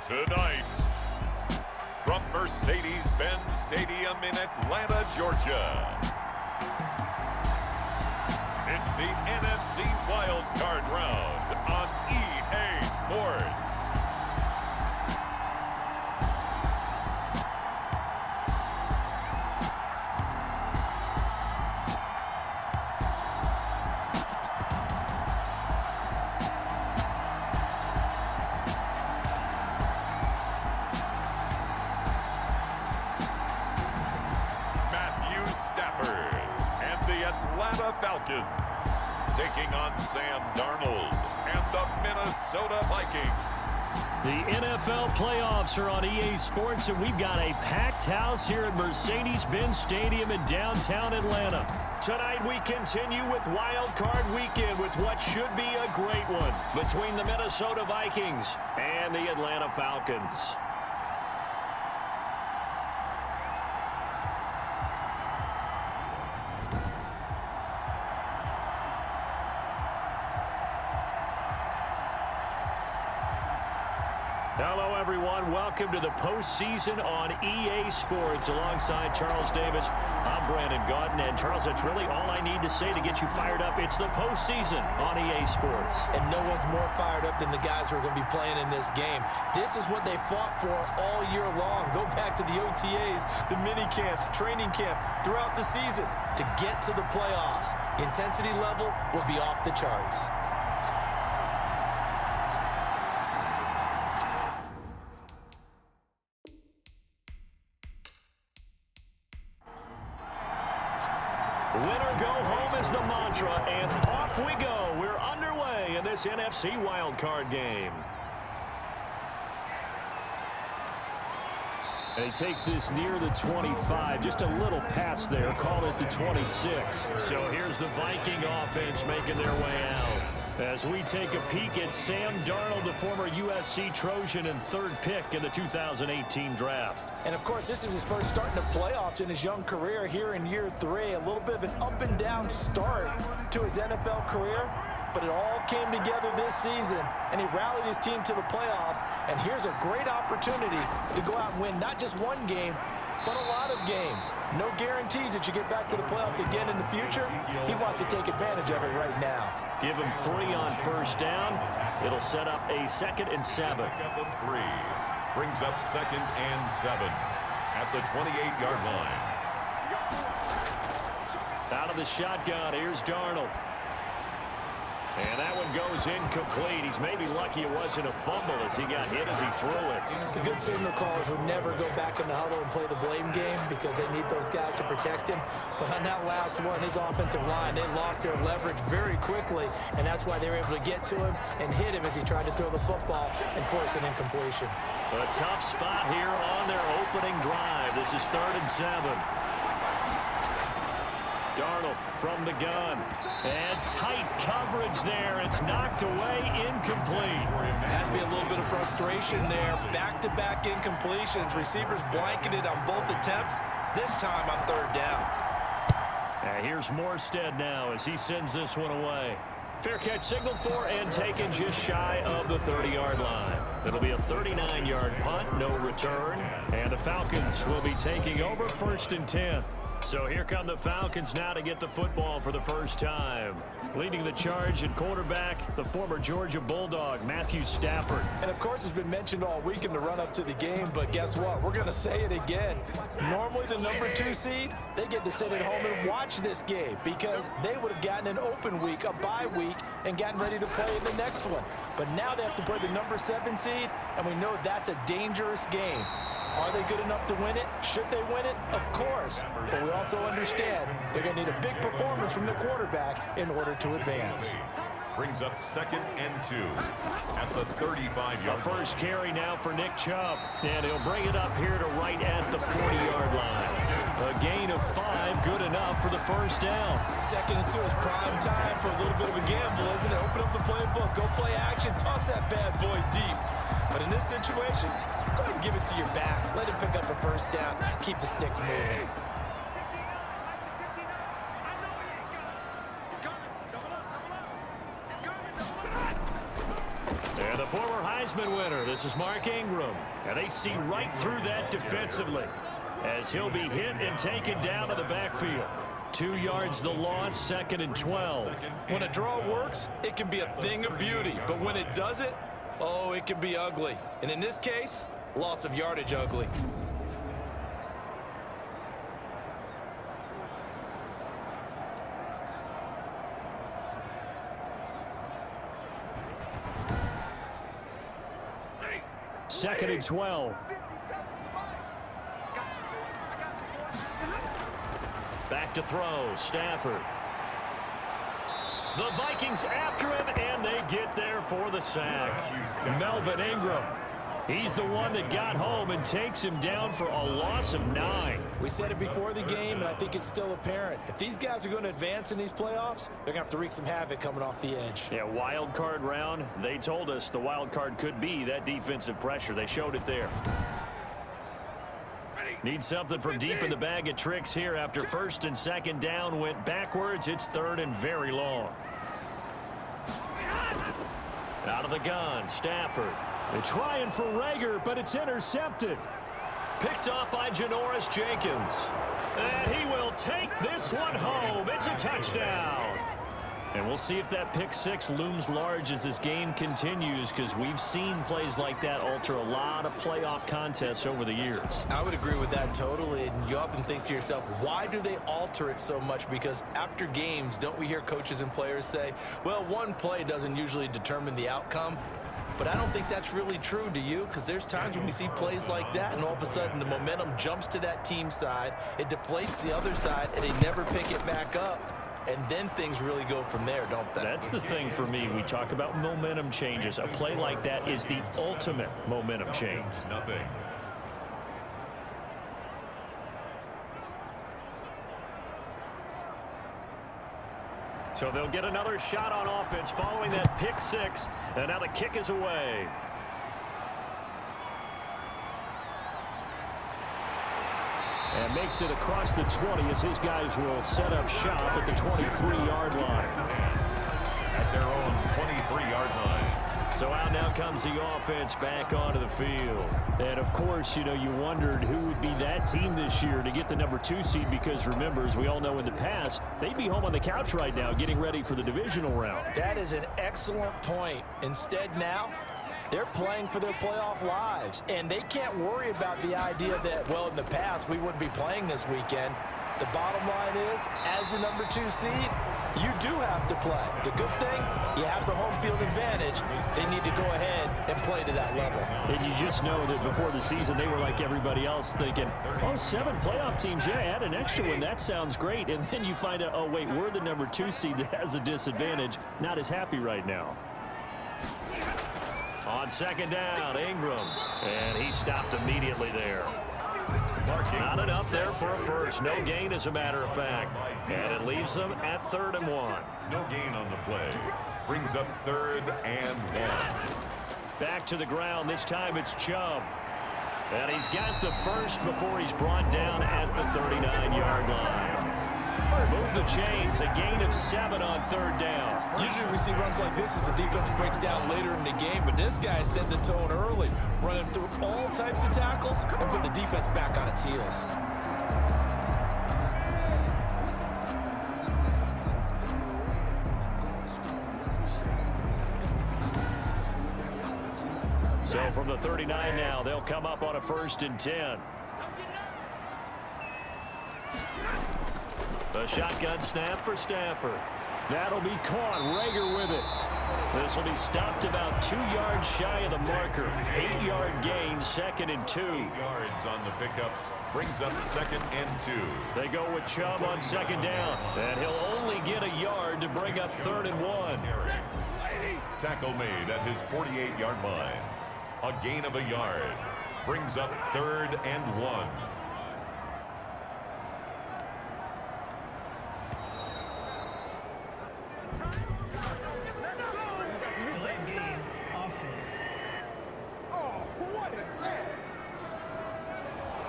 Tonight, from Mercedes-Benz Stadium in Atlanta, Georgia, it's the NFC Wildcard round on EA Sports. Atlanta Falcons taking on Sam Darnold and the Minnesota Vikings. The NFL playoffs are on EA Sports, and we've got a packed house here at Mercedes-Benz Stadium in downtown Atlanta. Tonight we continue with Wild Card Weekend with what should be a great one between the Minnesota Vikings and the Atlanta Falcons. Hello, everyone. Welcome to the postseason on EA Sports. Alongside Charles Davis, I'm Brandon Gaudin. And, Charles, that's really all I need to say to get you fired up. It's the postseason on EA Sports. And no one's more fired up than the guys who are going to be playing in this game. This is what they fought for all year long. Go back to the OTAs, the mini camps, training camp, throughout the season to get to the playoffs. The intensity level will be off the charts. Winner go home is the mantra, and off we go. We're underway in this NFC wildcard game. And he takes this near the 25, just a little pass there, called it the 26. So here's the Viking offense making their way out. As we take a peek at Sam Darnold, the former USC Trojan and third pick in the 2018 draft. And, of course, this is his first start in the playoffs in his young career here in year 3. A little bit of an up-and-down start to his NFL career, but it all came together this season, and he rallied his team to the playoffs. And here's a great opportunity to go out and win not just one game, but a lot of games. No guarantees that you get back to the playoffs again in the future. He wants to take advantage of it right now. Give him 3 on first down. It'll set up a 2nd and 7. Brings up 2nd and 7 at the 28-yard line. Out of the shotgun, here's Darnold. And that one goes incomplete. He's maybe lucky it wasn't a fumble as he got hit as he threw it. The good signal callers would never go back in the huddle and play the blame game because they need those guys to protect him. But on that last one, his offensive line, they lost their leverage very quickly, and that's why they were able to get to him and hit him as he tried to throw the football and force an incompletion. A tough spot here on their opening drive. This is 3rd and 7. Darnold from the gun. And tight coverage there. It's knocked away, incomplete. Has to be a little bit of frustration there. Back-to-back incompletions. Receivers blanketed on both attempts. This time on 3rd down. And here's Morstead now as he sends this one away. Fair catch signaled for and taken just shy of the 30-yard line. It'll be a 39-yard punt, no return. And the Falcons will be taking over 1st and 10. So here come the Falcons now to get the football for the first time. Leading the charge at quarterback, the former Georgia Bulldog, Matthew Stafford. And, of course, it's been mentioned all week in the run-up to the game, but guess what? We're going to say it again. Normally the number 2 seed, they get to sit at home and watch this game because they would have gotten an open week, a bye week, and gotten ready to play in the next one. But now they have to play the number 7 seed, and we know that's a dangerous game. Are they good enough to win it? Should they win it? Of course. But we also understand they're going to need a big performance from the quarterback in order to advance. Brings up 2nd and 2 at the 35-yard line. First carry now for Nick Chubb. And he'll bring it up here to right at the 40-yard line. A gain of 5, good enough for the first down. 2nd and 2 is prime time for a little bit of a gamble, isn't it? Open up the playbook, go play action, toss that bad boy deep. But in this situation, go ahead and give it to your back. Let him pick up a first down. Keep the sticks moving. And the former Heisman winner, this is Mark Ingram. And they see right through that defensively as he'll be hit and taken down to the backfield. 2 yards the loss, 2nd and 12. When a draw works, it can be a thing of beauty. But when it doesn't, oh, it can be ugly. And in this case, loss of yardage ugly. Second and 12. Back to throw, Stafford. The Vikings after him, and they get there for the sack. Melvin Ingram. He's the one that got home and takes him down for a loss of 9. We said it before the game, and I think it's still apparent. If these guys are going to advance in these playoffs, they're going to have to wreak some havoc coming off the edge. Yeah, wild card round. They told us the wild card could be that defensive pressure. They showed it there. Need something from deep in the bag of tricks here after 1st and 2nd down. Went backwards. It's 3rd and very long. Out of the gun, Stafford. They're trying for Rager, but it's intercepted. Picked up by Janoris Jenkins. And he will take this one home. It's a touchdown. And we'll see if that pick 6 looms large as this game continues, because we've seen plays like that alter a lot of playoff contests over the years. I would agree with that totally. And you often think to yourself, why do they alter it so much? Because after games, don't we hear coaches and players say, well, one play doesn't usually determine the outcome? But I don't think that's really true, do you? Because there's times when we see plays like that, and all of a sudden the momentum jumps to that team side, it deflates the other side, and they never pick it back up. And then things really go from there, don't they? That's the thing for me. We talk about momentum changes. A play like that is the ultimate momentum change. Nothing. So they'll get another shot on offense following that pick 6. And now the kick is away. And makes it across the 20 as his guys will set up shop at the 23-yard line. At their own 23-yard line. So out now comes the offense back onto the field. And, of course, you know, you wondered who would be that team this year to get the number 2 seed because, remember, as we all know in the past, they'd be home on the couch right now getting ready for the divisional round. That is an excellent point. Instead now, they're playing for their playoff lives, and they can't worry about the idea that, well, in the past, we wouldn't be playing this weekend. The bottom line is, as the number 2 seed, you do have to play. The good thing, you have the home field advantage. They need to go ahead and play to that level. And you just know that before the season, they were like everybody else thinking, oh, 7 playoff teams, yeah, add an extra one. That sounds great. And then you find out, oh, wait, we're the number 2 seed that has a disadvantage. Not as happy right now. On 2nd down, Ingram. And he stopped immediately there. Not enough there for a first. No gain, as a matter of fact. And it leaves them at 3rd and 1. No gain on the play. Brings up 3rd and 1. Back to the ground. This time it's Chubb. And he's got the first before he's brought down at the 39-yard line. Move the chains. A gain of 7 on 3rd down. Usually we see runs like this as the defense breaks down later in the game, but this guy set the tone early, running through all types of tackles and put the defense back on its heels. So from the 39 now, they'll come up on a 1st and 10. A shotgun snap for Stafford. That'll be caught. Rager with it. This will be stopped about 2 yards shy of the marker. 8-yard gain, 2nd and 2. 8 yards on the pickup. Brings up 2nd and 2. They go with Chubb on 2nd down. And he'll only get a yard to bring up 3rd and 1. Tackle made at his 48-yard line. A gain of a yard. Brings up 3rd and 1.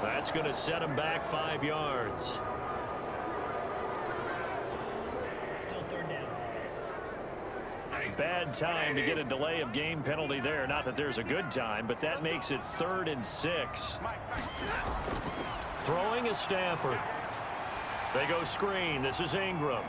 That's going to set him back 5 yards. Still 3rd down. bad time to get a delay of game penalty there. Not that there's a good time, but that makes it 3rd and 6. Throwing is Stafford. They go screen. This is Ingram.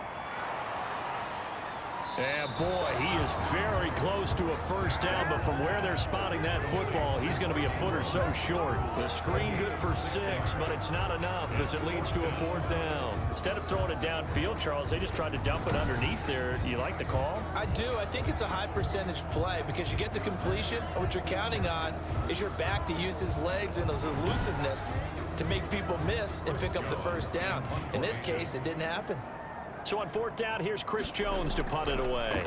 And boy, he is very close to a first down, but from where they're spotting that football, he's going to be a foot or so short. The screen good for 6, but it's not enough as it leads to a 4th down. Instead of throwing it downfield, Charles, they just tried to dump it underneath there. You like the call? I do. I think it's a high percentage play because you get the completion, and what you're counting on is your back to use his legs and his elusiveness to make people miss and pick up the first down. In this case, it didn't happen. So on 4th down, here's Chris Jones to punt it away.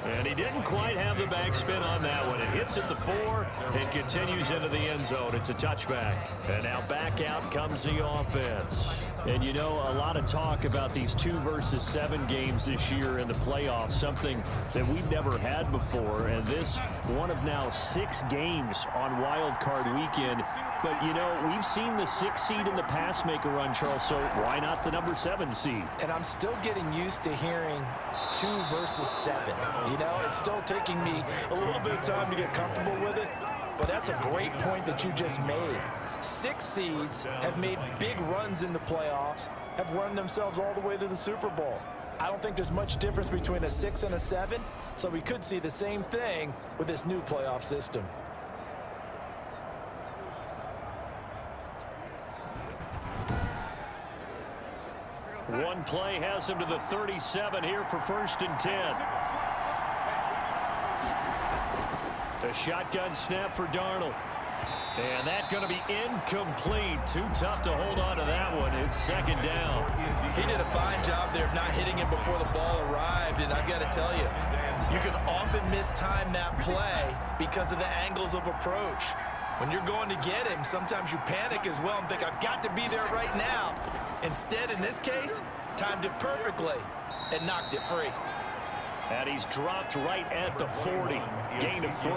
And he didn't quite have the backspin on that one. It hits at the 4 and continues into the end zone. It's a touchback. And now back out comes the offense. And you know, a lot of talk about these 2 versus 7 games this year in the playoffs, something that we've never had before. And this one of now 6 games on Wild Card weekend. But, you know, we've seen the 6 seed in the pass maker run, Charles, so why not the number 7 seed? And I'm still getting used to hearing 2 versus 7. You know, it's still taking me a little bit of time to get comfortable with it. But that's a great point that you just made. 6 seeds have made big runs in the playoffs, have run themselves all the way to the Super Bowl. I don't think there's much difference between a 6 and a 7, so we could see the same thing with this new playoff system. One play has him to the 37 here for 1st and 10. A shotgun snap for Darnold. And that's going to be incomplete. Too tough to hold on to that one. It's 2nd down. He did a fine job there of not hitting him before the ball arrived, and I've got to tell you, you can often mistime that play because of the angles of approach. When you're going to get him, sometimes you panic as well and think, I've got to be there right now. Instead, in this case, timed it perfectly and knocked it free. And he's dropped right at the 40. Gain of 3.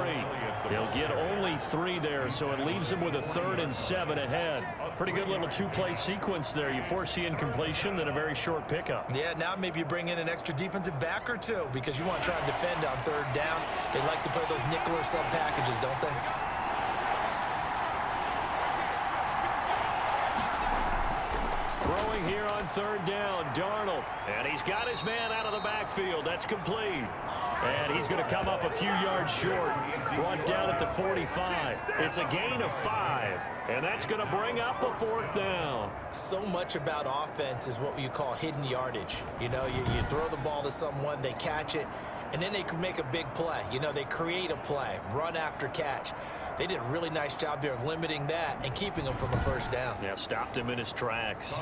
He'll get only 3 there, so it leaves him with a 3rd and 7 ahead. Pretty good little 2-play sequence there. You force the incompletion, then a very short pickup. Yeah, now maybe you bring in an extra defensive back or 2 because you want to try and defend on 3rd down. They like to play those nickel or sub packages, don't they? Throwing here on 3rd down, Darnold. And he's got his man out of the backfield. That's complete. And he's going to come up a few yards short. Brought down at the 45. It's a gain of 5. And that's going to bring up a 4th down. So much about offense is what you call hidden yardage. You know, you throw the ball to someone, they catch it, and then they can make a big play. You know, they create a play, run after catch. They did a really nice job there of limiting that and keeping him from a 1st down. Yeah, stopped him in his tracks.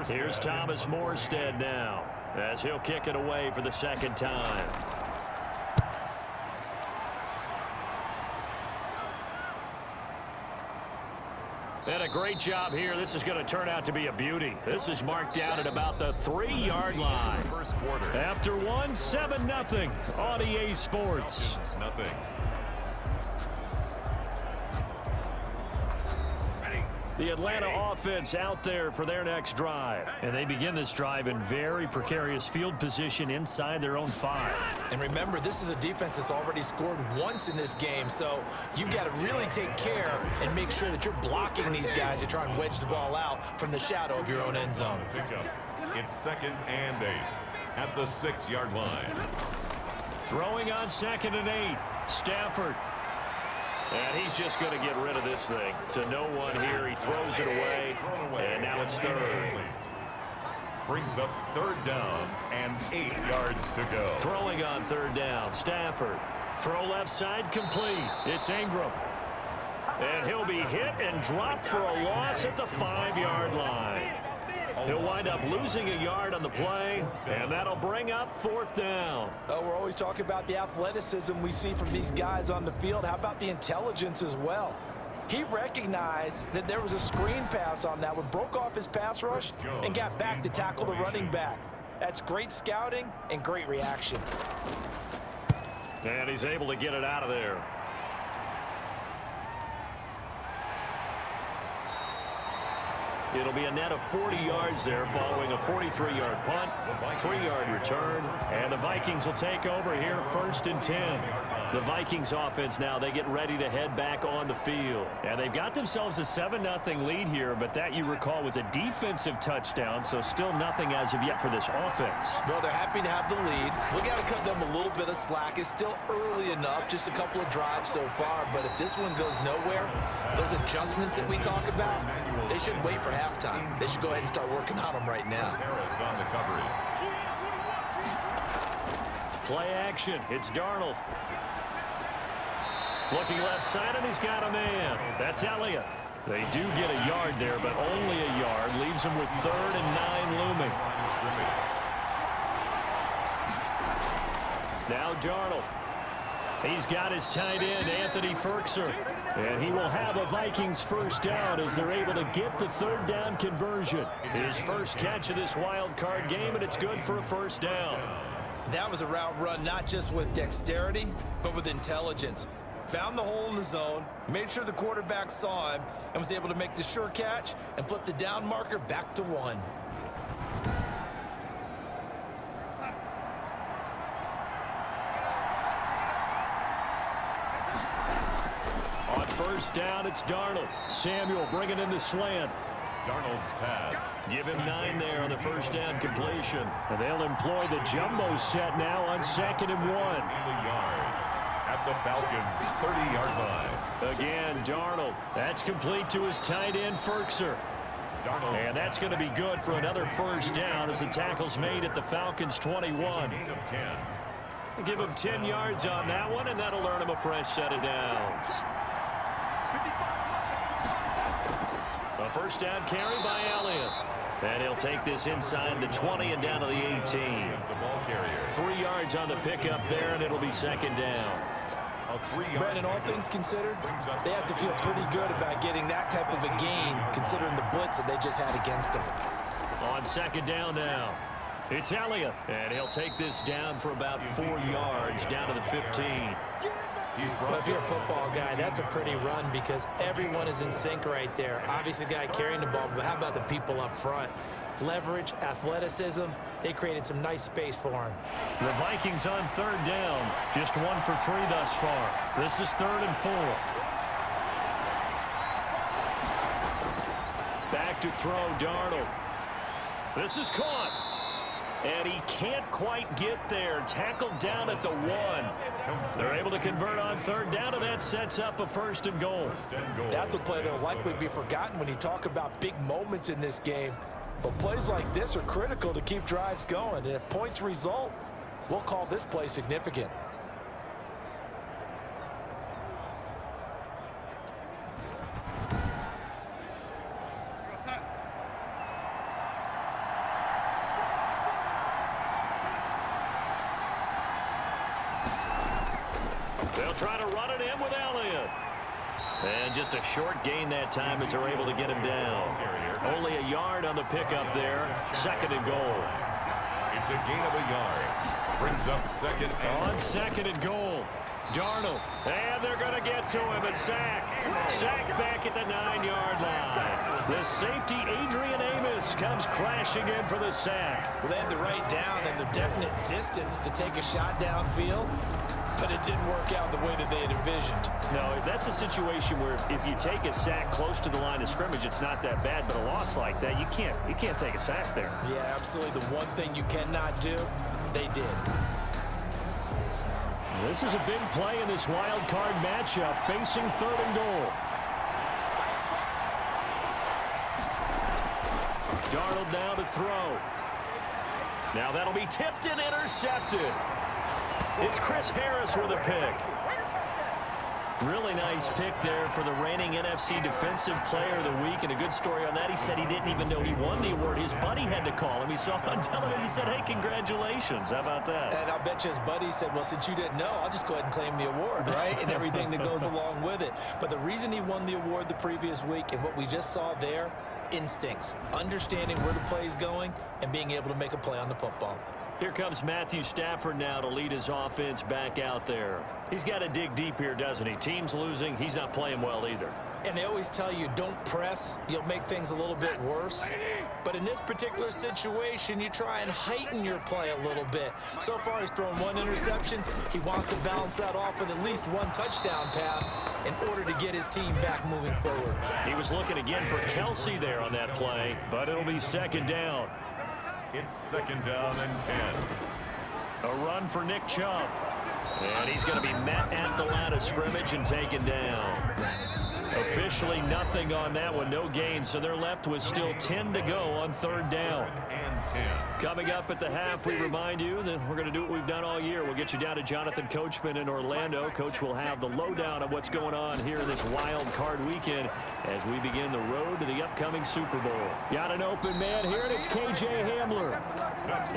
Here's Thomas Morstead now as he'll kick it away for the 2nd time. And a great job here. This is going to turn out to be a beauty. This is marked down at about the 3-yard line. After 1, 7-0 on EA Sports. Nothing. The Atlanta offense out there for their next drive. And they begin this drive in very precarious field position inside their own 5. And remember, this is a defense that's already scored once in this game, so you've got to really take care and make sure that you're blocking these guys to try and wedge the ball out from the shadow of your own end zone. It's 2nd and 8 at the 6-yard line. Throwing on 2nd and 8. Stafford. And he's just going to get rid of this thing to no one here. He throws it away, and now it's 3rd. Brings up 3rd down and 8 yards to go. Throwing on 3rd down, Stafford. Throw left side complete. It's Ingram. And he'll be hit and dropped for a loss at the 5-yard line. He'll wind up losing a yard on the play, and that'll bring up 4th down. We're always talking about the athleticism we see from these guys on the field. How about the intelligence as well? He recognized that there was a screen pass on that one, broke off his pass rush, and got back to tackle the running back. That's great scouting and great reaction. And he's able to get it out of there. It'll be a net of 40 yards there following a 43-yard punt, 3-yard return, and the Vikings will take over here 1st and 10. The Vikings offense now, they get ready to head back on the field. And they've got themselves a 7-0 lead here, but that, you recall, was a defensive touchdown, so still nothing as of yet for this offense. Well, they're happy to have the lead. We got to cut them a little bit of slack. It's still early enough, just a couple of drives so far, but if this one goes nowhere, those adjustments that we talk about, they shouldn't wait for halftime. They should go ahead and start working on them right now. Harris on the coverage. Play action. It's Darnold. Looking left side, and he's got a man. That's Elliott. They do get a yard there, but only a yard. Leaves him with 3rd and 9 looming. Now Darnold. He's got his tight end, Anthony Firkser. And he will have a Vikings first down as they're able to get the 3rd down conversion. His first catch of this wild card game, and it's good for a first down. That was a route run not just with dexterity, but with intelligence. Found the hole in the zone, made sure the quarterback saw him, and was able to make the sure catch and flip the down marker back to 1. On first down, it's Darnold. Samuel bringing in the slant. Darnold's pass. Give him 9 there on the first down completion. And they'll employ the jumbo set now on 2nd and 1. At the Falcons' 30-yard line. Again, Darnold. That's complete to his tight end, Firkser. Darnold. And that's going to be good for another first down as the tackle's made at the Falcons' 21. Gain of 10. Give him 10 yards on that one, and that'll earn him a fresh set of downs. A first down carry by Elliott. And he'll take this inside the 20 and down to the 18. The ball carrier. 3 yards on the pickup there, and it'll be 2nd down. Brandon, all things considered, they have to feel pretty good about getting that type of a gain, considering the blitz that they just had against them. On 2nd down now, it's Elliott, and he'll take this down for about 4 yards, down to the 15. Well, if you're a football guy, that's a pretty run because everyone is in sync right there. Obviously, the guy carrying the ball, but how about the people up front? Leverage, athleticism, they created some nice space for him. The Vikings on 3rd down, just 1 for 3 thus far. This is 3rd and 4. Back to throw, Darnold. This is caught. And he can't quite get there. Tackled down at the 1. They're able to convert on 3rd down, and that sets up a 1st and goal. That's a play that will likely be forgotten when you talk about big moments in this game. But plays like this are critical to keep drives going. And if points result, we'll call this play significant. They'll try to run it in with Elliott. And just a short gain that time as they're able to get him down. Only a yard on the pickup there. 2nd and goal. It's a gain of a yard. Brings up 2nd and on 2nd and goal. Darnold. And they're going to get to him. A sack. Sack back at the 9-yard line. The safety, Adrian Amos, comes crashing in for the sack. Well, they had the right down and the definite distance to take a shot downfield, but it didn't work out the way that they had envisioned. No, that's a situation where if you take a sack close to the line of scrimmage, it's not that bad, but a loss like that, you can't take a sack there. Yeah, absolutely. The one thing you cannot do, they did. This is a big play in this wild card matchup, facing 3rd and goal. Darnold now to throw. Now that'll be tipped and intercepted. It's Chris Harris with a pick. Really nice pick there for the reigning NFC Defensive Player of the Week. And a good story on that, he said he didn't even know he won the award. His buddy had to call him. He saw him on television. He said, hey, congratulations. How about that? And I'll bet you his buddy said, well, since you didn't know, I'll just go ahead and claim the award, right? And everything that goes along with it. But the reason he won the award the previous week and what we just saw there, instincts, understanding where the play is going and being able to make a play on the football. Here comes Matthew Stafford now to lead his offense back out there. He's got to dig deep here, doesn't he? Team's losing. He's not playing well either. And they always tell you, don't press. You'll make things a little bit worse. But in this particular situation, you try and heighten your play a little bit. So far, he's thrown one interception. He wants to balance that off with at least one touchdown pass in order to get his team back moving forward. He was looking again for Kelsey there on that play, but it'll be second down. It's second down and 10. A run for Nick Chubb. And he's going to be met at the line of scrimmage and taken down. Officially nothing on that one, no gain, so they're left with still 10 to go on third down. And 10. Coming up at the half, we remind you that we're going to do what we've done all year. We'll get you down to Jonathan Coachman in Orlando. Coach will have the lowdown of what's going on here this wild card weekend as we begin the road to the upcoming Super Bowl. Got an open man here, and it's K.J. Hamler.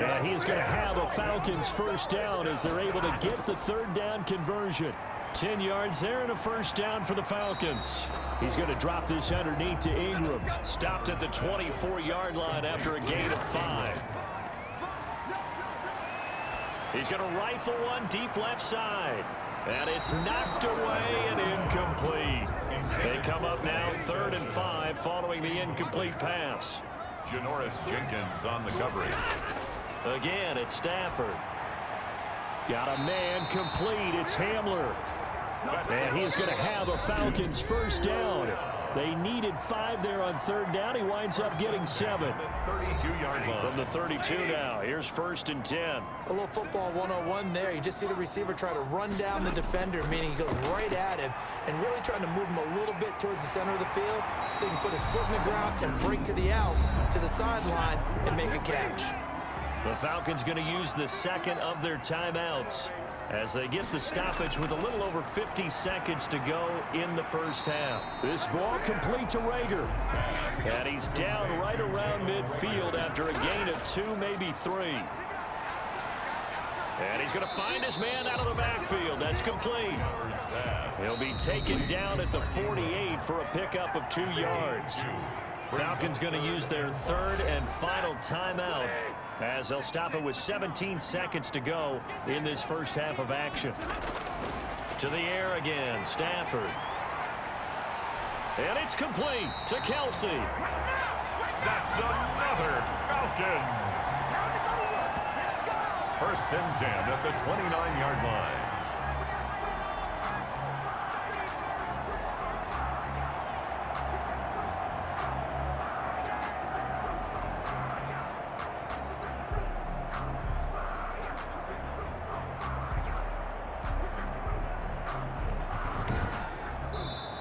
And he is going to have a Falcons first down as they're able to get the third down conversion. 10 yards there and a first down for the Falcons. He's going to drop this underneath to Ingram. Stopped at the 24-yard line after a gain of 5. He's going to rifle one deep left side. And it's knocked away and incomplete. They come up now 3rd and 5 following the incomplete pass. Janoris Jenkins on the coverage. Again, it's Stafford. Got a man complete. It's Hamler. And he's going to have a Falcons first down. They needed 5 there on third down. He winds up getting 7. 32-yard line. From the 32 now. Here's 1st and 10. A little football 101 there. You just see the receiver try to run down the defender, meaning he goes right at him and really trying to move him a little bit towards the center of the field so he can put his foot in the ground and break to the out, to the sideline, and make a catch. The Falcons going to use the second of their timeouts as they get the stoppage with a little over 50 seconds to go in the first half. This ball complete to Rager. And he's down right around midfield after a gain of 2, maybe 3. And he's going to find his man out of the backfield. That's complete. He'll be taken down at the 48 for a pickup of 2 yards. Falcons going to use their third and final timeout as they'll stop it with 17 seconds to go in this first half of action. To the air again, Stafford. And it's complete to Kelsey. That's another Falcons. 1st and 10 at the 29-yard line.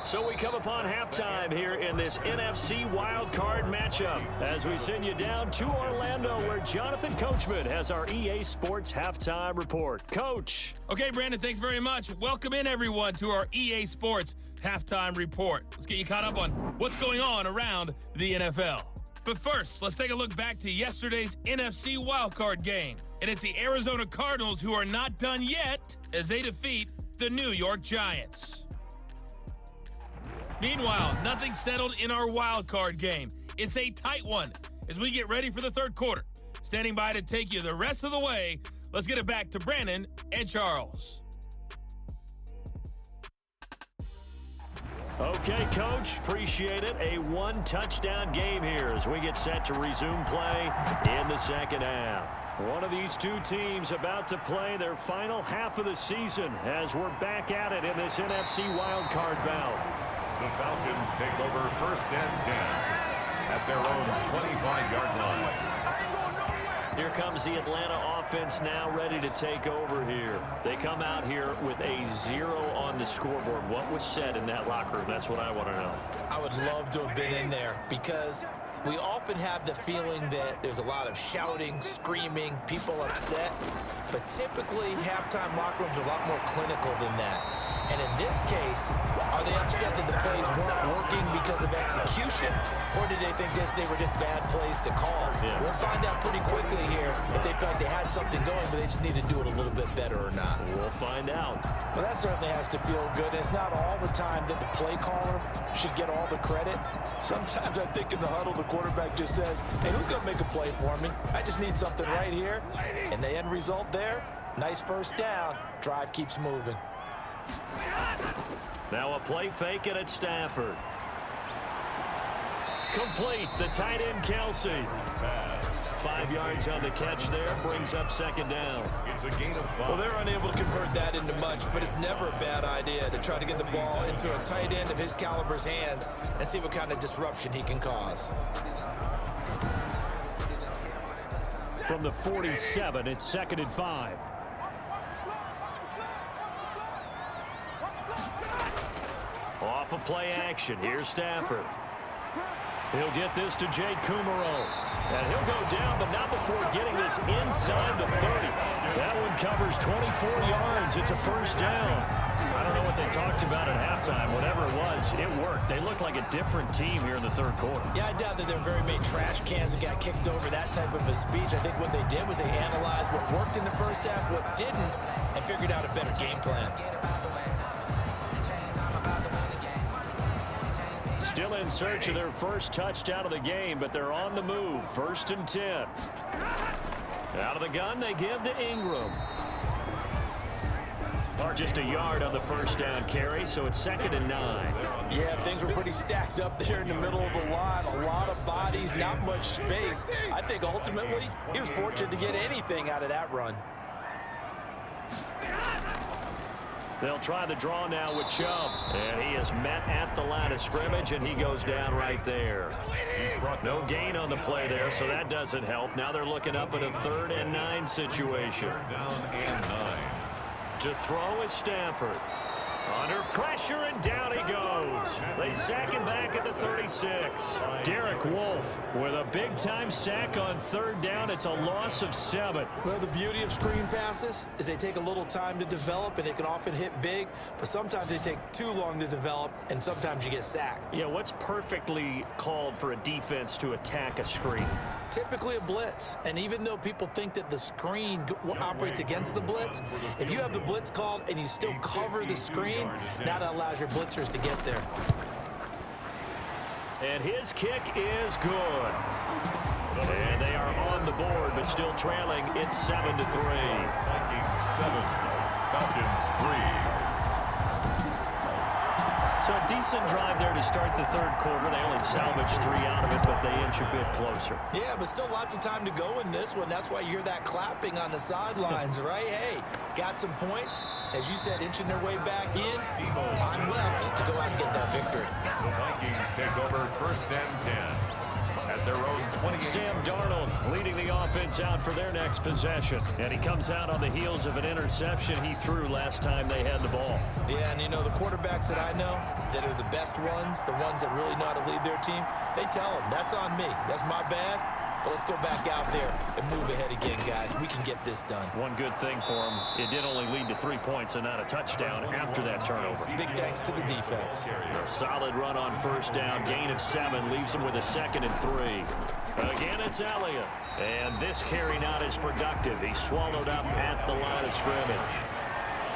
So we come upon halftime here in this NFC Wildcard matchup as we send you down to Orlando where Jonathan Coachman has our EA Sports Halftime Report. Coach. Okay, Brandon, thanks very much. Welcome in, everyone, to our EA Sports Halftime Report. Let's get you caught up on what's going on around the NFL. But first, let's take a look back to yesterday's NFC Wildcard game. And it's the Arizona Cardinals who are not done yet as they defeat the New York Giants. Meanwhile, nothing settled in our wild card game. It's a tight one as we get ready for the third quarter. Standing by to take you the rest of the way, let's get it back to Brandon and Charles. Okay, Coach, appreciate it. A one-touchdown game here as we get set to resume play in the second half. One of these two teams about to play their final half of the season as we're back at it in this NFC wildcard bout. The Falcons take over 1st and 10 at their own 25-yard line. Here comes the Atlanta offense now ready to take over here. They come out here with a 0 on the scoreboard. What was said in that locker room? That's what I want to know. I would love to have been in there because we often have the feeling that there's a lot of shouting, screaming, people upset. But typically, halftime locker rooms are a lot more clinical than that. And in this case, are they upset that the plays weren't working because of execution, or did they think they were just bad plays to call? Yeah. We'll find out pretty quickly here if they feel like they had something going, but they just need to do it a little bit better or not. We'll find out. Well, that certainly has to feel good. It's not all the time that the play caller should get all the credit. Sometimes I think in the huddle, the quarterback just says, hey, who's going to make a play for me? I just need something right here. And the end result there, nice first down. Drive keeps moving. Now a play fake it at Stafford. Complete. The tight end, Kelsey. 5 yards on the catch there. Brings up second down. It's a gain of 5. Well, they're unable to convert that into much, but it's never a bad idea to try to get the ball into a tight end of his caliber's hands and see what kind of disruption he can cause. From the 47, it's 2nd and 5. Off of play action. Here's Stafford. He'll get this to Jake Kumaro. And he'll go down, but not before getting this inside the 30. That one covers 24 yards. It's a first down. I don't know what they talked about at halftime. Whatever it was, it worked. They looked like a different team here in the third quarter. Yeah, I doubt that there were very many trash cans that got kicked over, that type of a speech. I think what they did was they analyzed what worked in the first half, what didn't, and figured out a better game plan. Still in search of their first touchdown of the game, but they're on the move. 1st and 10. Out of the gun, they give to Ingram. Or just a yard on the first down carry, so it's 2nd and 9. Yeah, things were pretty stacked up there in the middle of the line. A lot of bodies, not much space. I think ultimately he was fortunate to get anything out of that run. They'll try the draw now with Chubb. And he is met at the line of scrimmage, and he goes down right there. No gain on the play there, so that doesn't help. Now they're looking up at a 3rd and 9 situation. Down and 9. To throw is Stafford. Under pressure, and down he goes. They sack him back at the 36. Derek Wolfe with a big-time sack on 3rd down. It's a loss of 7. Well, the beauty of screen passes is they take a little time to develop, and they can often hit big, but sometimes they take too long to develop, and sometimes you get sacked. Yeah, what's perfectly called for a defense to attack a screen? Typically a blitz, and even though people think that the screen operates against the blitz, if you have the blitz called and you still cover the screen, now that allows your blitzers to get there. And his kick is good. And they are on the board, but still trailing. It's 7-3. Vikings 7, Falcons 3. So a decent drive there to start the third quarter. They only salvaged 3 out of it, but they inch a bit closer. Yeah, but still lots of time to go in this one. That's why you hear that clapping on the sidelines, right? Hey, got some points. As you said, inching their way back in. Time left to go out and get that victory. The Vikings take over 1st and 10. At their own 28. Sam Darnold leading the offense out for their next possession. And he comes out on the heels of an interception he threw last time they had the ball. Yeah, and you know, the quarterbacks that I know that are the best ones, the ones that really know how to lead their team, they tell them, that's on me. That's my bad. But let's go back out there and move ahead again, guys. We can get this done. One good thing for him, it did only lead to 3 points and not a touchdown after that turnover. Big thanks to the defense. A solid run on 1st down. Gain of 7 leaves him with a 2nd and 3. Again, it's Elliott. And this carry not as productive. He's swallowed up at the line of scrimmage.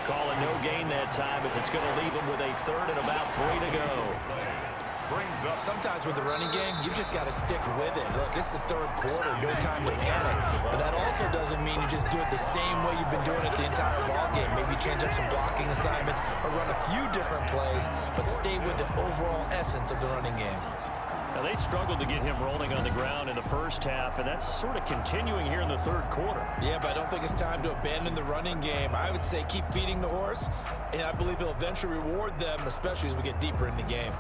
Calling no gain that time as it's going to leave him with a 3rd and about 3 to go. Sometimes with the running game, you've just got to stick with it. Look, it's the third quarter, no time to panic. But that also doesn't mean you just do it the same way you've been doing it the entire ball game. Maybe change up some blocking assignments or run a few different plays, but stay with the overall essence of the running game. Now, they struggled to get him rolling on the ground in the first half, and that's sort of continuing here in the third quarter. Yeah, but I don't think it's time to abandon the running game. I would say keep feeding the horse, and I believe he'll eventually reward them, especially as we get deeper in the game.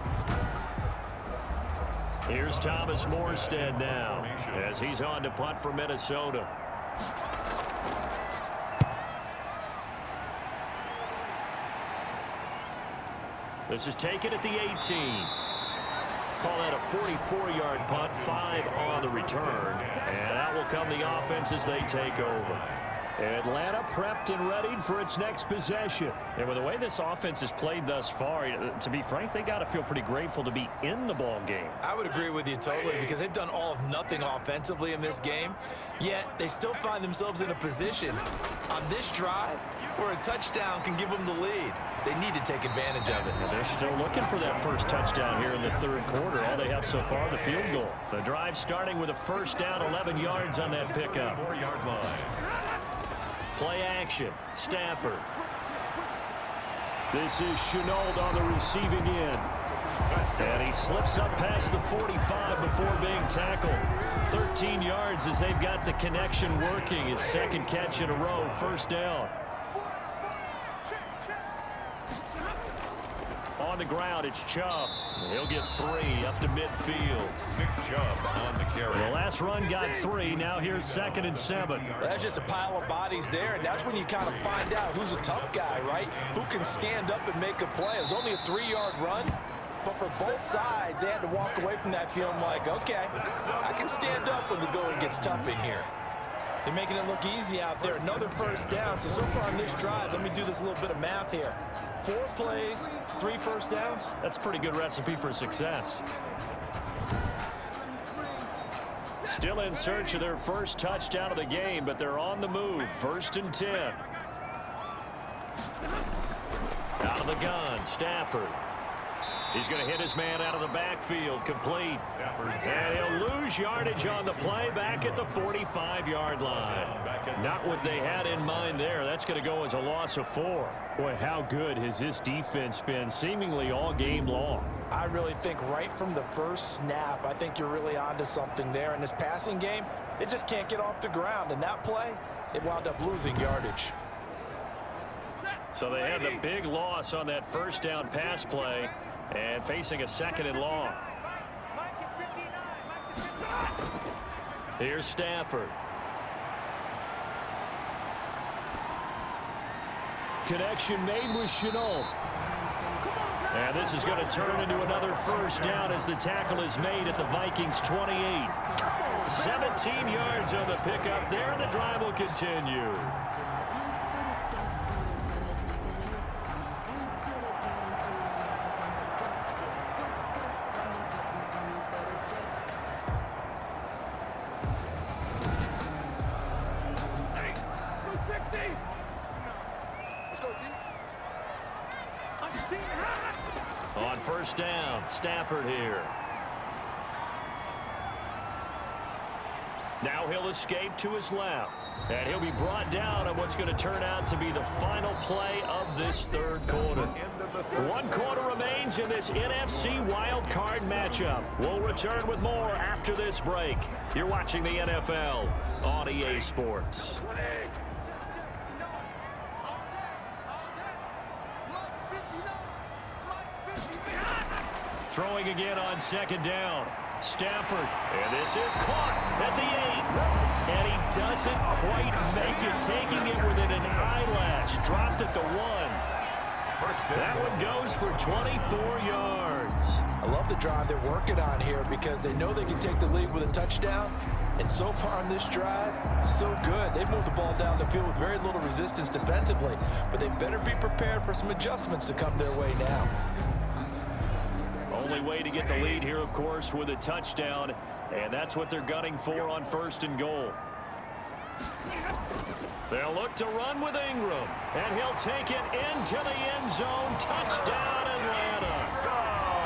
Here's Thomas Morstead now as he's on to punt for Minnesota. This is taken at the 18. Call that a 44-yard punt, 5 on the return. And out will come the offense as they take over. Atlanta prepped and readied for its next possession. And with the way this offense has played thus far, to be frank, they got to feel pretty grateful to be in the ball game. I would agree with you totally because they've done all of nothing offensively in this game, yet they still find themselves in a position on this drive where a touchdown can give them the lead. They need to take advantage of it. And they're still looking for that first touchdown here in the third quarter. All they have so far, the field goal. The drive starting with a 1st down, 11 yards on that pickup. 4-yard line. Play action. Stafford. This is Chenault on the receiving end. And he slips up past the 45 before being tackled. 13 yards as they've got the connection working. His second catch in a row, first down. On the ground, it's Chubb. He'll get 3 up to midfield. Nick Chubb on the carry. The last run got 3. Now here's 2nd and 7. That's just a pile of bodies there, and that's when you kind of find out who's a tough guy, right? Who can stand up and make a play. It was only a 3-yard run, but for both sides, they had to walk away from that field like, okay, I can stand up when the going gets tough in here. They're making it look easy out there. Another first down. So far on this drive, let me do this little bit of math here. 4 plays, 3 first downs. That's a pretty good recipe for success. Still in search of their first touchdown of the game, but they're on the move. 1st and 10. Out of the gun, Stafford. He's going to hit his man out of the backfield, complete. And he'll lose yardage on the play back at the 45-yard line. Not what they had in mind there. That's going to go as a loss of 4. Boy, how good has this defense been seemingly all game long? I really think right from the first snap, I think you're really onto something there. In this passing game, it just can't get off the ground. And that play, it wound up losing yardage. So they had the big loss on that first down pass play. And facing a 2nd and long. Here's Stafford. Connection made with Chenault. And this is going to turn into another first down as the tackle is made at the Vikings 28. 17 yards on the pickup there, and the drive will continue. On first down, Stafford here. Now he'll escape to his left. And he'll be brought down on what's going to turn out to be the final play of this 3rd quarter. 1 quarter remains in this NFC Wildcard matchup. We'll return with more after this break. You're watching the NFL on EA Sports. Throwing again on 2nd down. Stafford, and this is caught at the 8. And he doesn't quite make it, taking it within an eyelash. Dropped at the 1. That one goes for 24 yards. I love the drive they're working on here because they know they can take the lead with a touchdown. And so far on this drive, so good. They've moved the ball down the field with very little resistance defensively. But they better be prepared for some adjustments to come their way now. Only way to get the lead here, of course, with a touchdown. And that's what they're gunning for on 1st and goal. They'll look to run with Ingram. And he'll take it into the end zone. Touchdown, Atlanta.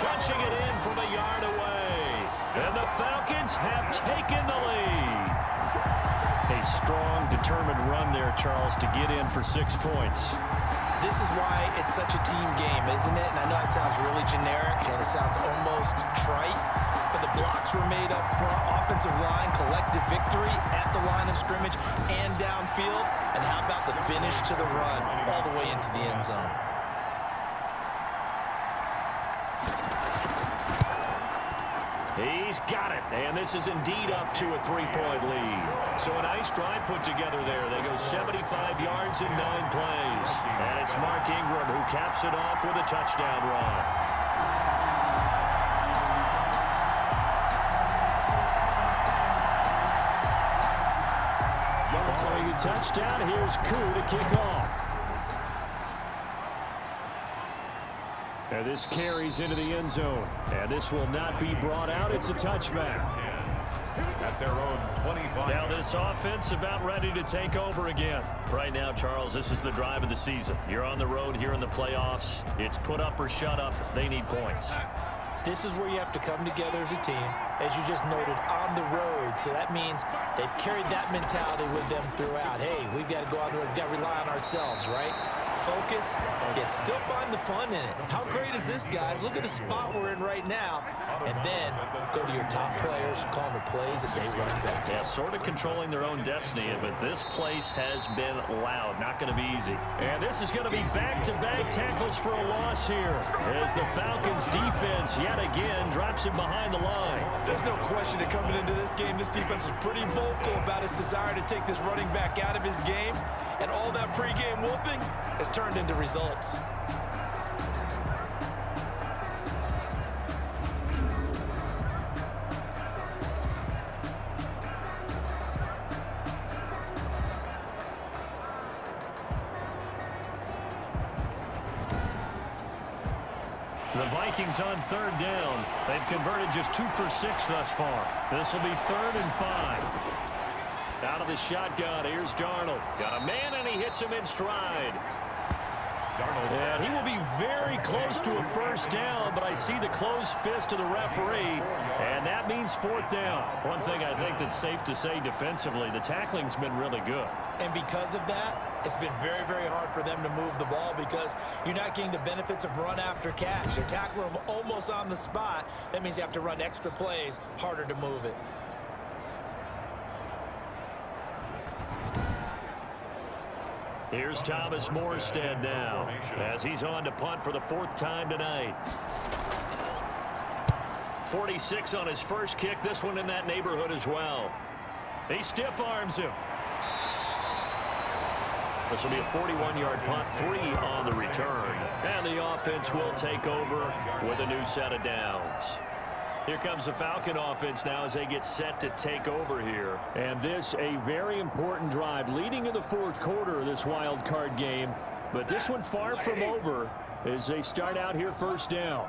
Punching it in from a yard away. And the Falcons have taken the lead. A strong, determined run there, Charles, to get in for 6 points. This is why it's such a team game, isn't it? And I know it sounds really generic and it sounds almost trite, but the blocks were made up front, offensive line, collective victory at the line of scrimmage and downfield. And how about the finish to the run all the way into the end zone? He's got it, and this is indeed up to a 3-point lead. So a nice drive put together there. They go 75 yards in 9 plays. And it's Mark Ingram who caps it off with a touchdown run. Following the touchdown, here's Koo to kick off. And this carries into the end zone. And this will not be brought out. It's a touchback. At their own 25. Now this offense about ready to take over again. Right now, Charles, this is the drive of the season. You're on the road here in the playoffs. It's put up or shut up. They need points. This is where you have to come together as a team, as you just noted, on the road. So that means they've carried that mentality with them throughout. Hey, we've got to go out there, we've got to rely on ourselves, right? focus, yet still find the fun in it. How great is this, guys? Look at the spot we're in right now. And then go to your top players, call the plays that they run best. Yeah, sort of controlling their own destiny, but this place has been loud. Not going to be easy. And this is going to be back-to-back tackles for a loss here as the Falcons defense yet again drops him behind the line. There's no question that coming into this game, this defense was pretty vocal about his desire to take this running back out of his game, and all that pregame wolfing has turned into results. The Vikings on 3rd down. They've converted just 2 for 6 thus far. This will be 3rd and 5. Out of the shotgun, here's Darnold. Got a man, and he hits him in stride. And he will be very close to a first down, but I see the closed fist of the referee, and that means 4th down. One thing I think that's safe to say defensively, the tackling's been really good. And because of that, it's been very, very hard for them to move the ball because you're not getting the benefits of run after catch. You're tackling them almost on the spot. That means you have to run extra plays, harder to move it. Here's Thomas Morstead now as he's on to punt for the 4th time tonight. 46 on his first kick. This one in that neighborhood as well. He stiff arms him. This will be a 41-yard punt, 3 on the return. And the offense will take over with a new set of downs. Here comes the Falcon offense now as they get set to take over here. And this a very important drive leading in the 4th quarter of this wild card game. But this one far from over as they start out here 1st down.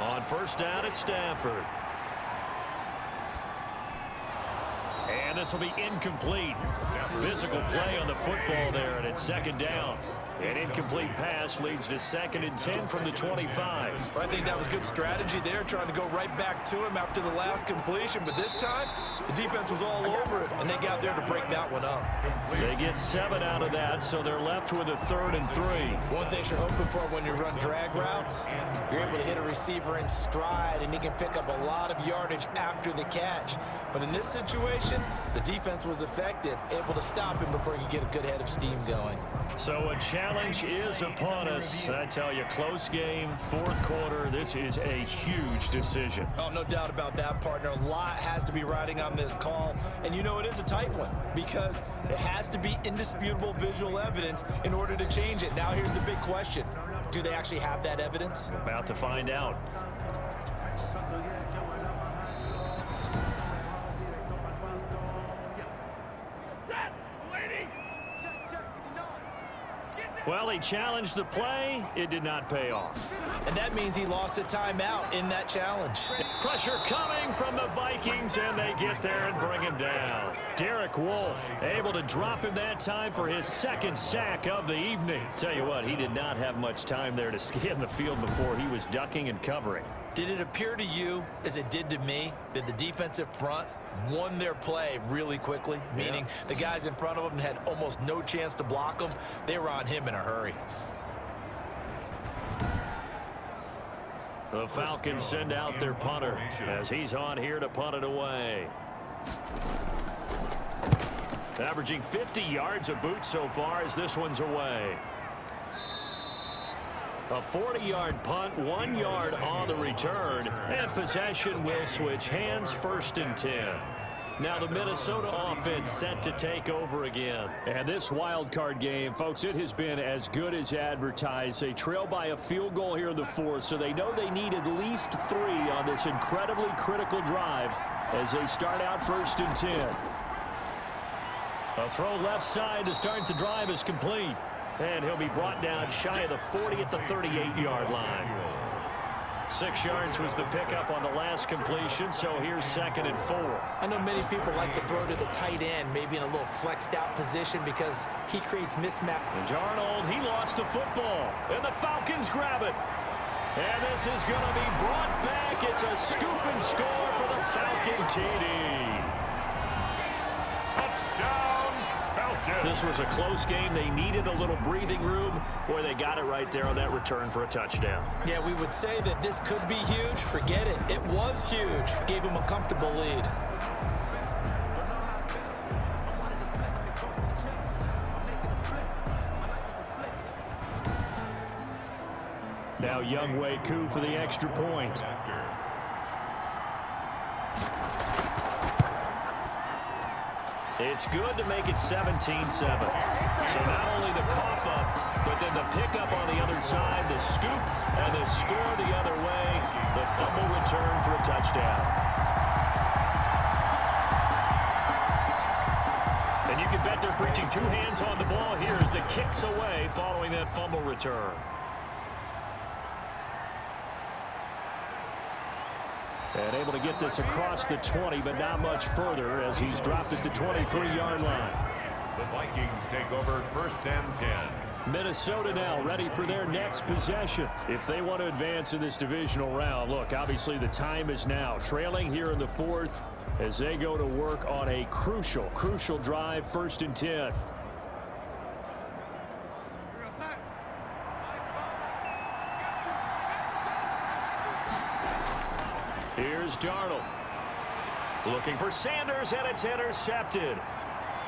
On 1st down at Stafford. And this will be incomplete. Physical play on the football there, and it's 2nd down. An incomplete pass leads to 2nd and 10 from the 25. I think that was good strategy there, trying to go right back to him after the last completion. But this time, the defense was all over it, and they got there to break that one up. They get 7 out of that, so they're left with a 3rd and 3. One thing you're hoping for when you run drag routes, you're able to hit a receiver in stride, and he can pick up a lot of yardage after the catch. But in this situation, the defense was effective, able to stop him before he could get a good head of steam going. So a challenge is upon us. I tell you, close game, 4th quarter. This is a huge decision. Oh, no doubt about that, partner. A lot has to be riding on this call. And you know it is a tight one because it has to be indisputable visual evidence in order to change it. Now here's the big question. Do they actually have that evidence? About to find out. Well, he challenged the play. It did not pay off. And that means he lost a timeout in that challenge. Pressure coming from the Vikings, and they get there and bring him down. Derek Wolfe able to drop him that time for his 2nd sack of the evening. Tell you what, he did not have much time there to scan the field before he was ducking and covering. Did it appear to you, as it did to me, that the defensive front won their play really quickly? Meaning the guys in front of them had almost no chance to block them. They were on him in a hurry. The Falcons send out their punter as he's on here to punt it away. Averaging 50 yards a boot so far as this one's away. A 40-yard punt, 1 yard on the return, and possession will switch hands, 1st and 10. Now the Minnesota offense set to take over again. And this wild card game, folks, it has been as good as advertised. They trail by a field goal here in the 4th, so they know they need at least 3 on this incredibly critical drive as they start out 1st and 10. A throw left side to start the drive is complete. And he'll be brought down shy of the 40 at the 38-yard line. 6 yards was the pickup on the last completion, so here's 2nd and 4. I know many people like to throw to the tight end, maybe in a little flexed out position because he creates mismatch. And Darnold, he lost the football, and the Falcons grab it. And this is going to be brought back. It's a scoop and score for the Falcon TD. Touchdown, This was a close game. They needed a little breathing room. Boy, they got it right there on that return for a touchdown. Yeah, we would say that this could be huge. Forget it. It was huge. Gave him a comfortable lead. Now Younghoe Koo for the extra point. It's good to make it 17-7. So not only the cough up, but then the pickup on the other side, the scoop, and the score the other way, the fumble return for a touchdown. And you can bet they're preaching two hands on the ball here as the kicks away following that fumble return. And able to get this across the 20, but not much further as he's dropped at the 23-yard line. The Vikings take over 1st and 10. Minnesota now ready for their next possession. If they want to advance in this divisional round, look, obviously the time is now. Trailing here in the 4th as they go to work on a crucial drive, 1st and 10. Here's Darnold. Looking for Sanders, and it's intercepted.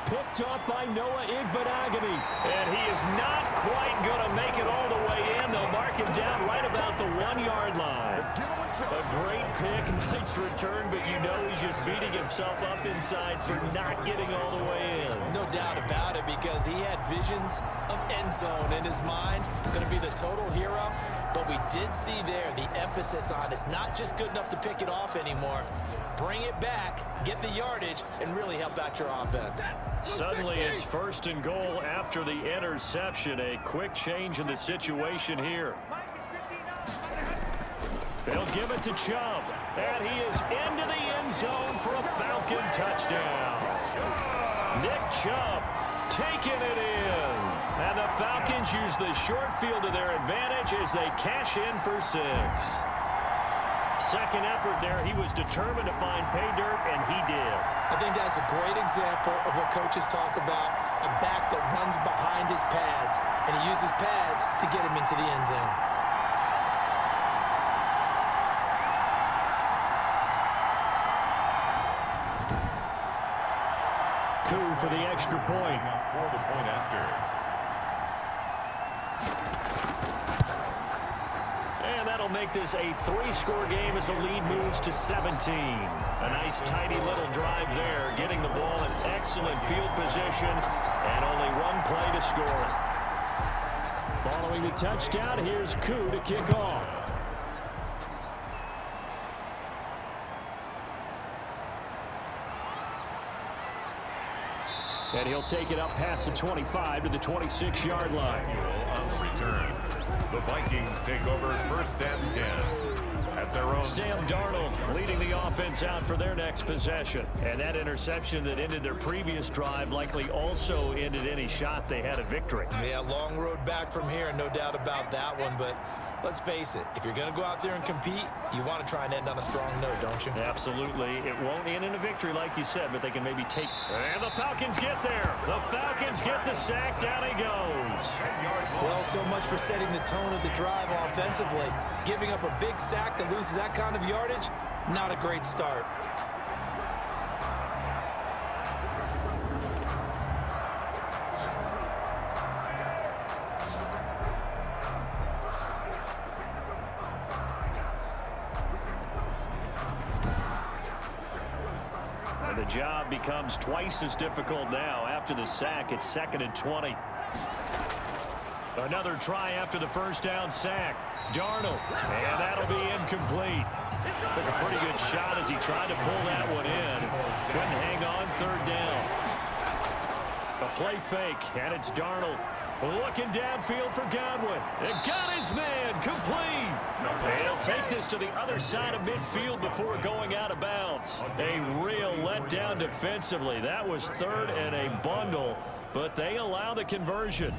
Picked up by Noah Igbenogany. And he is not quite going to make it all the way in. They'll mark him down right about the 1-yard line. A great pick, nice return, but you know he's just beating himself up inside for not getting all the way in. No doubt about it, because he had visions of end zone in his mind. Going to be the total hero. But we did see there the emphasis on it's not just good enough to pick it off anymore. Bring it back, get the yardage, and really help out your offense. Suddenly it's 1st and goal after the interception. A quick change in the situation here. They'll give it to Chubb. And he is into the end zone for a Falcon touchdown. Nick Chubb taking it in. And the Falcons use the short field to their advantage as they cash in for 6. Second effort there. He was determined to find pay dirt, and he did. I think that's a great example of what coaches talk about, a back that runs behind his pads, and he uses pads to get him into the end zone. Koo for the extra point. For the point after. And that'll make this a 3-score game as the lead moves to 17. A nice tidy little drive there, getting the ball in excellent field position, and only one play to score. Following the touchdown, here's Koo to kick off. And he'll take it up past the 25 to the 26-yard line. On the return. The Vikings take over 1st and 10 at their own. Sam Darnold leading the offense out for their next possession. And that interception that ended their previous drive likely also ended any shot they had at victory. Yeah, long road back from here, no doubt about that one. But let's face it, if you're going to go out there and compete, you want to try and end on a strong note, don't you? Absolutely. It won't end in a victory like you said, but they can maybe take. And the Falcons get there. The Falcons get the sack. Down he goes. Well, so much for setting the tone of the drive offensively. Giving up a big sack that loses that kind of yardage, not a great start. And the job becomes twice as difficult now. After the sack, it's 2nd and 20. Another try after the first down sack. Darnold, and that'll be incomplete. Took a pretty good shot as he tried to pull that one in. Couldn't hang on, 3rd down. A play fake, and it's Darnold. Looking downfield for Godwin. And got his man, complete. He'll take this to the other side of midfield before going out of bounds. A real letdown defensively. That was 3rd and a bundle, but they allow the conversion.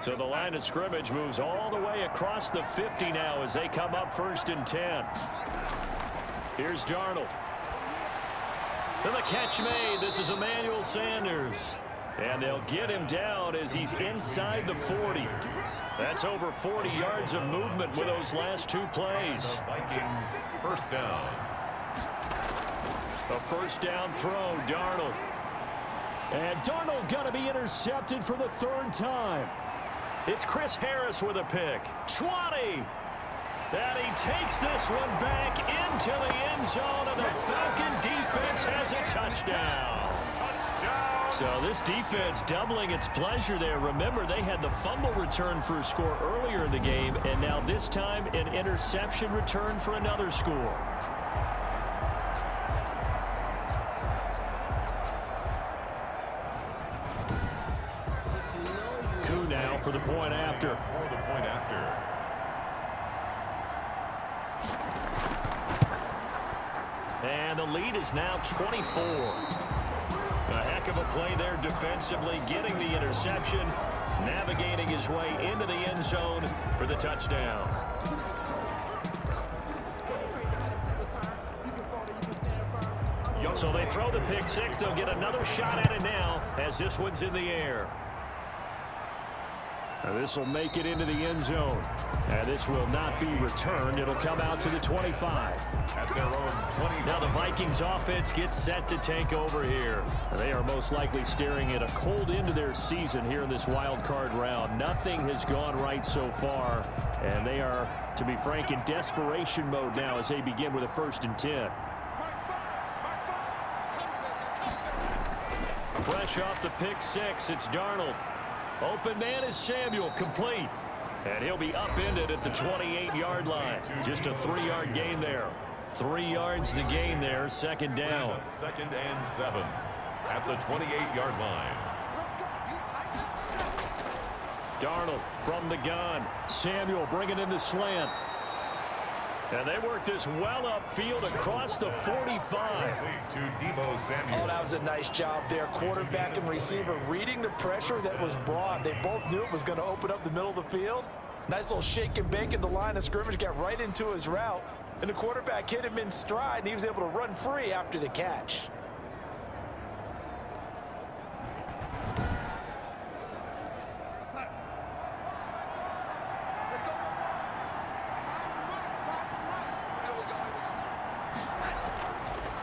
So the line of scrimmage moves all the way across the 50 now as they come up 1st and 10. Here's Darnold. And the catch made. This is Emmanuel Sanders. And they'll get him down as he's inside the 40. That's over 40 yards of movement with those last 2 plays. The Vikings first down. A first down throw, Darnold. And Darnold going to be intercepted for the 3rd time. It's Chris Harris with a pick. 20. And he takes this one back into the end zone, and the Falcon defense has a touchdown. So this defense doubling its pleasure there. Remember, they had the fumble return for a score earlier in the game, and now this time an interception return for another score. Coup now for the point after. And the lead is now 24. A heck of a play there defensively, getting the interception, navigating his way into the end zone for the touchdown. So they throw the pick six. They'll get another shot at it now as this one's in the air. This will make it into the end zone. And this will not be returned. It'll come out to the 25. At their own 20. Now the Vikings offense gets set to take over here. They are most likely staring at a cold end to their season here in this wild card round. Nothing has gone right so far. And they are, to be frank, in desperation mode now as they begin with a 1st and 10. Fresh off the pick six, it's Darnold. Open man is Samuel, complete. And he'll be upended at the 28-yard line. Just a 3-yard gain there. 3 yards the gain there, 2nd down. 2nd and 7 at the 28-yard line. Darnold from the gun. Samuel bringing in the slant. And they work this well upfield across the 45. To Deebo Samuel. Oh, that was a nice job there. Quarterback and receiver reading the pressure that was brought. They both knew it was going to open up the middle of the field. Nice little shake and bake at the line of scrimmage. Got right into his route. And the quarterback hit him in stride, and he was able to run free after the catch.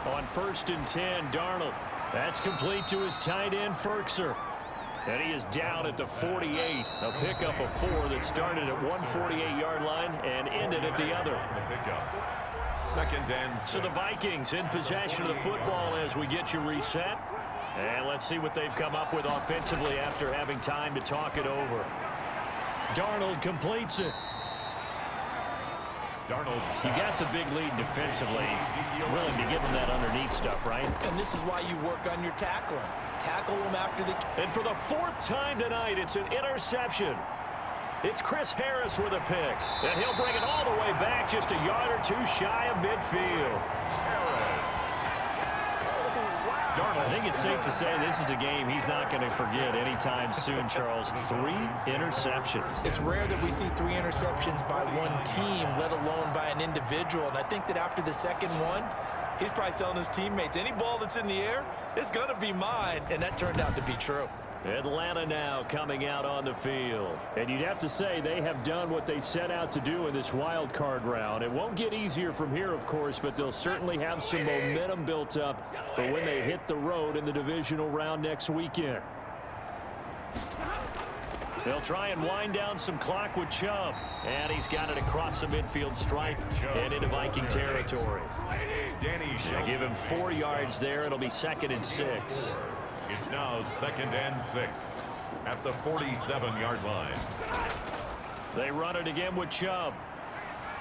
On 1st and 10, Darnold. That's complete to his tight end, Ferkser. And he is down at the 48. A pickup of 4 that started at one 48-yard line and ended at the other. 2nd and 6. So the Vikings in possession of the football as we get you reset. And let's see what they've come up with offensively after having time to talk it over. Darnold completes it. Darnold's You got the big lead defensively. Willing to give him that underneath stuff, right? And this is why you work on your tackling. Tackle them after the... And for the 4th time tonight, it's an interception. It's Chris Harris with a pick. And he'll bring it all the way back just a yard or 2 shy of midfield. I think it's safe to say this is a game he's not going to forget anytime soon, Charles. 3 interceptions. It's rare that we see 3 interceptions by one team, let alone by an individual. And I think that after the 2nd one, he's probably telling his teammates, any ball that's in the air, it's going to be mine. And that turned out to be true. Atlanta now coming out on the field. And you'd have to say they have done what they set out to do in this wild card round. It won't get easier from here, of course, but they'll certainly have some momentum built up for when they hit the road in the divisional round next weekend. They'll try and wind down some clock with Chubb. And he's got it across the midfield stripe and into Viking territory. They give him 4 yards there. It'll be 2nd and 6. It's now 2nd and 6 at the 47-yard line. They run it again with Chubb.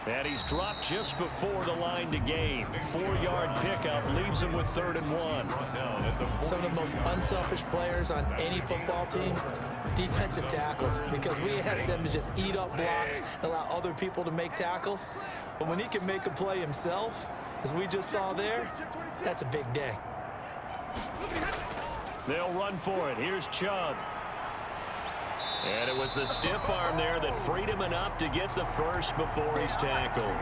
And he's dropped just before the line to gain. 4-yard pickup leaves him with 3rd and 1. Some of the most unselfish players on any football team, defensive tackles, because we ask them to just eat up blocks and allow other people to make tackles. But when he can make a play himself, as we just saw there, that's a big day. They'll run for it. Here's Chubb. And it was the stiff arm there that freed him enough to get the first before he's tackled.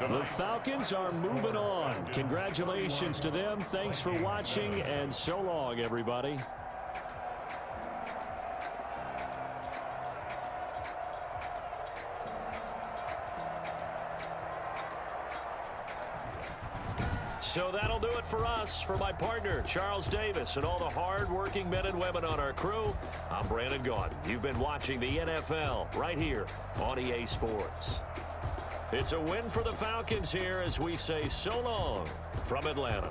The Falcons are moving on. Congratulations to them. Thanks for watching, and so long, everybody. So that'll do it for us. For my partner, Charles Davis, and all the hard-working men and women on our crew, I'm Brandon Gaudin. You've been watching the NFL right here on EA Sports. It's a win for the Falcons here as we say so long from Atlanta.